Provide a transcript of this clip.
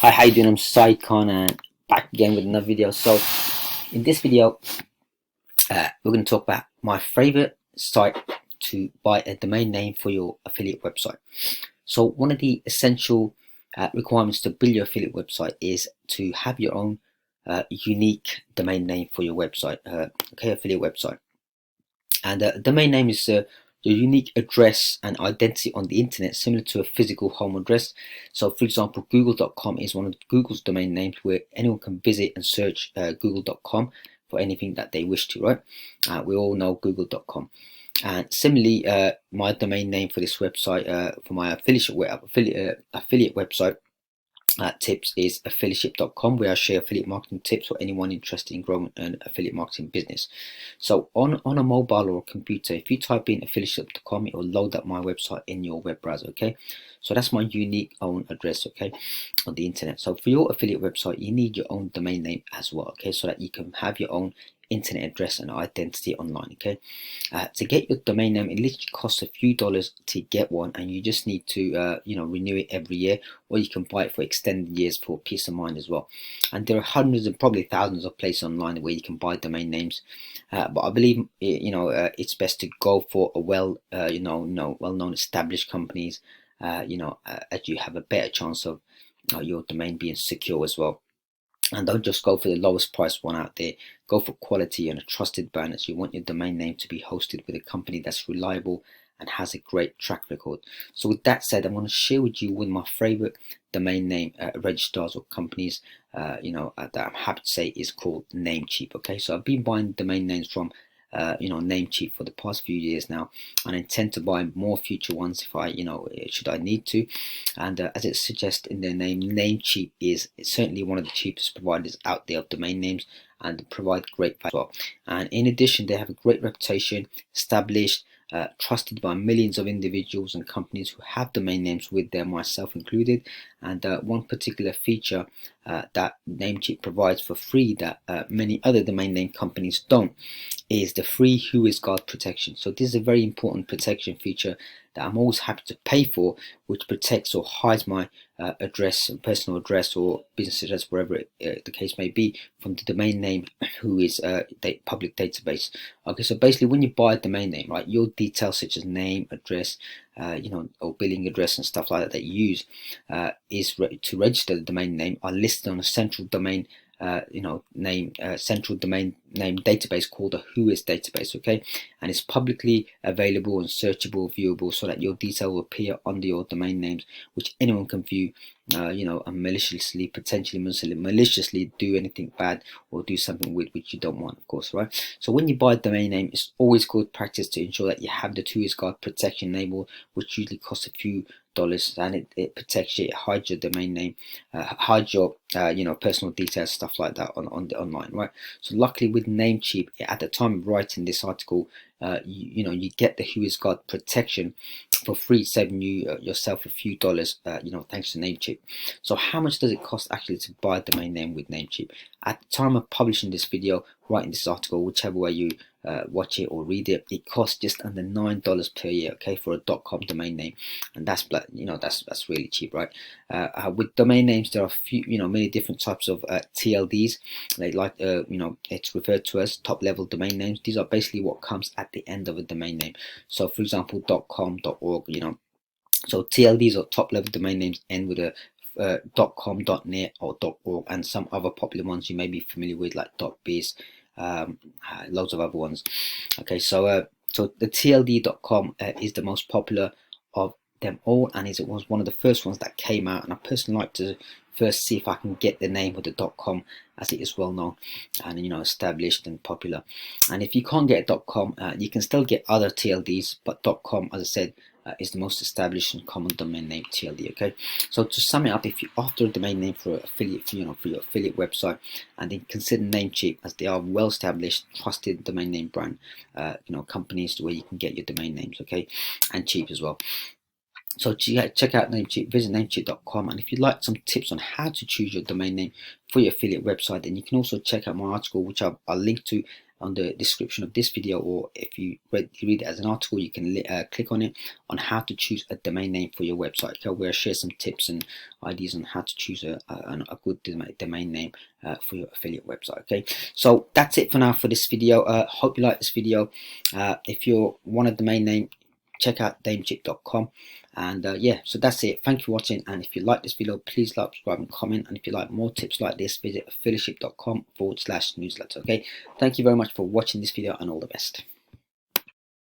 Hi, how you doing? I'm Said Khan and back again with another video. So in this video, we're going to talk about my favorite site to buy a domain name for your affiliate website. So one of the essential requirements to build your affiliate website is to have your own unique domain name for your website, affiliate website. And domain name is your unique address and identity on the internet, similar to a physical home address. So for example, google.com is one of Google's domain names where anyone can visit and search google.com for anything that they wish to, right? We all know google.com. And similarly, my domain name for this website, for my affiliate website, tips is affiliate.com, where I share affiliate marketing tips for anyone interested in growing an affiliate marketing business. So on a mobile or a computer, if you type in affiliate.com, it will load up my website in your web browser. Okay, so that's my unique own address, okay, on the internet. So for your affiliate website, you need your own domain name as well, okay, so that you can have your own internet address and identity online. Okay, to get your domain name, it literally costs a few dollars to get one, and you just need to renew it every year, or you can buy it for extended years for peace of mind as well. And there are hundreds and probably thousands of places online where you can buy domain names, but I believe it's best to go for a well-known established companies, as you have a better chance of your domain being secure as well. And don't just go for the lowest priced one out there. Go for quality and a trusted brand, as you want your domain name to be hosted with a company that's reliable and has a great track record. So with that said, I'm going to share with you one of my favorite domain name registrars or companies that I'm happy to say is called Namecheap. Okay, so I've been buying domain names from Namecheap for the past few years now, and I intend to buy more future ones if I should I need to. And as it suggests in their name, Namecheap is certainly one of the cheapest providers out there of domain names, and provide great value as well. And in addition, they have a great reputation, established, trusted by millions of individuals and companies who have domain names with them, myself included. And one particular feature that Namecheap provides for free that many other domain name companies don't is the free WhoisGuard protection. So this is a very important protection feature that I'm always happy to pay for, which protects or hides my address, personal address or business address, wherever the case may be, from the domain name public database. Okay, so basically when you buy a domain name, right, your details such as name, address, or billing address and stuff like that you use to register the domain name are listed on a central domain central domain name database called a Whois database. Okay, and it's publicly available and searchable, viewable, so that your detail will appear under your domain names, which anyone can view, and potentially maliciously do anything bad or do something with which you don't want, of course, right? So when you buy a domain name, it's always good practice to ensure that you have the WhoisGuard protection enabled, which usually costs a few dollars, and it protects you, it hides your domain name, hides your personal details, stuff like that on the online, right? So luckily with Namecheap, at the time of writing this article, you get the WhoisGuard protection for free, saving you yourself a few dollars, thanks to Namecheap. So how much does it cost actually to buy a domain name with Namecheap? At the time of publishing this video, writing this article, whichever way you watch it or read it, it costs just under $9 per year, okay, for a .com domain name, and that's really cheap, right? With domain names, there are many different types of TLDs. It's referred to as top level domain names. These are basically what comes at the end of a domain name. So for example, .com, .org, so TLDs or top level domain names end with a .com, .net or .org, and some other popular ones you may be familiar with like .biz, loads of other ones. Okay, so the TLD.com is the most popular of them all, and it was one of the first ones that came out, and I personally like to first see if I can get the name of the .com, as it is well known and established and popular. And if you can't get .com, you can still get other TLDs, but .com, as I said, is the most established and common domain name TLD. Okay, so to sum it up, if you're after a domain name for affiliate, for your affiliate website, and then consider Namecheap, as they are well established, trusted domain name brand, companies where you can get your domain names, okay, and cheap as well. So check out Namecheap, visit namecheap.com, and if you'd like some tips on how to choose your domain name for your affiliate website, then you can also check out my article, which I'll link to on the description of this video, or if you read it as an article, you can click on it on how to choose a domain name for your website. Okay, we'll share some tips and ideas on how to choose a good domain name for your affiliate website. Okay, so that's it for now for this video. Hope you like this video. If you want a domain name, check out namecheap.com. And yeah, so that's it. Thank you for watching, and if you like this video, please like, subscribe and comment, and if you like more tips like this, visit affiliateship.com/newsletter. Okay, thank you very much for watching this video, and all the best.